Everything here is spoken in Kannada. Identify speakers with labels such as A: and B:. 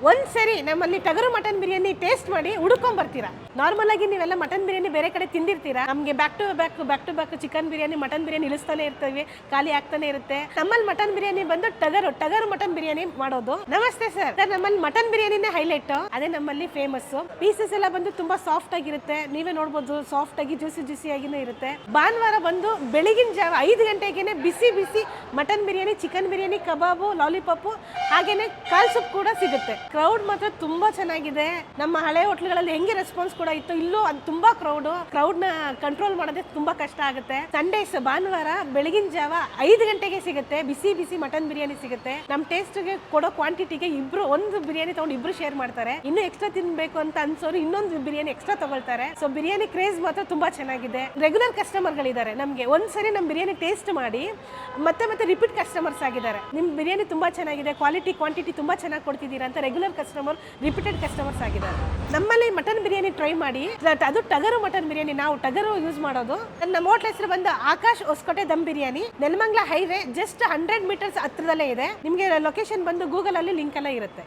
A: ಒಂದ್ಸರಿ ನಮ್ಮಲ್ಲಿ ಟಗರು ಮಟನ್ ಬಿರಿಯಾನಿ ಟೇಸ್ಟ್ ಮಾಡಿ ಹುಡ್ಕೊಂಡ್ ಬರ್ತೀರಾ. ನಾರ್ಮಲ್ ಆಗಿ ನೀವೆಲ್ಲ ಮಟನ್ ಬಿರಿಯಾನಿ ಬೇರೆ ಕಡೆ ತಿಂದಿರ್ತೀರಾ. ನಮ್ಗೆ back to back chicken biryani mutton biryani ಇಳಿಸ್ತಾನೆ ಇರ್ತೀವಿ, ಖಾಲಿ ಆಗ್ತಾನೆ ಇರುತ್ತೆ. ನಮ್ಮಲ್ಲಿ ಮಟನ್ ಬಿರಿಯಾನಿ ಬಂದು ಟಗರು ಮಟನ್ ಬಿರಿಯಾನಿ ಮಾಡೋದು. ನಮಸ್ತೆ ಸರ್, ನಮ್ಮಲ್ಲಿ ಮಟನ್ ಬಿರಿಯಾನಿನೇ ಹೈಲೈಟ್, ಅದೇ ನಮ್ಮಲ್ಲಿ ಫೇಮಸ್. ಪೀಸಸ್ ಎಲ್ಲ ಬಂದು ತುಂಬಾ ಸಾಫ್ಟ್ ಆಗಿರುತ್ತೆ, ನೀವೇ ನೋಡ್ಬೋದು, ಸಾಫ್ಟ್ ಆಗಿ ಜ್ಯೂಸಿ ಆಗಿನೂ ಇರುತ್ತೆ. ಭಾನುವಾರ ಬಂದು ಬೆಳಗಿನ ಜಾವ 5 ಗಂಟೆಗೆ ಬಿಸಿ ಮಟನ್ ಬಿರಿಯಾನಿ, ಚಿಕನ್ ಬಿರಿಯಾನಿ, ಕಬಾಬು, ಲಾಲಿಪಾಪ್, ಹಾಗೇನೆ ಕಾಲ್ ಸೂಪ್ ಕೂಡ ಸಿಗುತ್ತೆ. ಕ್ರೌಡ್ ಮಾತ್ರ ತುಂಬಾ ಚೆನ್ನಾಗಿದೆ. ನಮ್ಮ ಹಳೆ ಹೋಟ್ಲ್ಗಳಲ್ಲಿ ಹೆಂಗೆ ರೆಸ್ಪಾನ್ಸ್ ಕೂಡ ಇತ್ತು, ಇಲ್ಲೂ ತುಂಬಾ ಕ್ರೌಡ್ ನ ಕಂಟ್ರೋಲ್ ಮಾಡೋದೇ ತುಂಬಾ ಕಷ್ಟ ಆಗುತ್ತೆ. ಸಂಡೇಸ್ ಭಾನುವಾರ ಬೆಳಗಿನ ಜಾವ 5 ಗಂಟೆಗೆ ಸಿಗುತ್ತೆ ಬಿಸಿ ಮಟನ್ ಬಿರಿಯಾನಿ ಸಿಗುತ್ತೆ. ನಮ್ ಟೇಸ್ಟ್ ಗೆ ಕೊಡೋ ಕ್ವಾಂಟಿಟಿಗೆ ಒಂದು ಬಿರಿಯಾನಿ ತಗೊಂಡು ಇಬ್ರು ಶೇರ್ ಮಾಡ್ತಾರೆ. ಇನ್ನು ಎಕ್ಸ್ಟ್ರಾ ತಿನ್ಬೇಕು ಅಂತ ಅನ್ಸೋರು ಇನ್ನೊಂದು ಬಿರಿಯಾನಿ ಎಕ್ಸ್ಟ್ರಾ ತಗೊಳ್ತಾರೆ. ಸೊ ಬಿರಿಯಾನಿ ಕ್ರೇಜ್ ಮಾತ್ರ ತುಂಬಾ ಚೆನ್ನಾಗಿದೆ. ರೆಗ್ಯುಲರ್ ಕಸ್ಟಮರ್ ಗಳಿದ್ದಾರೆ ನಮ್ಗೆ. ಒಂದ್ಸರಿ ನಮ್ ಬಿರಿಯಾನಿ ಟೇಸ್ಟ್ ಮಾಡಿ ಮತ್ತೆ ರಿಪೀಟ್ ಕಸ್ಟಮರ್ಸ್ ಆಗಿದ್ದಾರೆ. ನಿಮ್ ಬಿರಿಯಾನಿ ತುಂಬಾ ಚೆನ್ನಾಗಿದೆ, ಕ್ವಾಂಟಿಟಿ ತುಂಬಾ ಚೆನ್ನಾಗಿ ಕೊಡ್ತಿದ್ದೀರಾ ಅಂತ ರೆಗ್ಯುಲರ್ ಕಸ್ಟಮರ್, ರಿಪೀಟೆಡ್ ಕಸ್ಟಮರ್ಸ್ ಆಗಿದ್ದಾರೆ. ನಮ್ಮಲ್ಲಿ ಮಟನ್ ಬಿರಿಯಾನಿ ಟ್ರೈ ಮಾಡಿ. ಅದು ಟಗರು ಮಟನ್ ಬಿರಿಯಾನಿ, ನಾವು ಟಗರು ಯೂಸ್ ಮಾಡೋದು. ನಮ್ಮ ಹೋಟ್ಲ್ ಹೆಸರು ಬಂದು Akash Hosakote dum biryani. Nelamangala highway just 100 meters ಹತ್ರದಲ್ಲೇ ಇದೆ. ನಿಮ್ಗೆ ಲೊಕೇಶನ್ ಬಂದು ಗೂಗಲ್ ಅಲ್ಲಿ ಲಿಂಕ್ ಎಲ್ಲ ಇರುತ್ತೆ.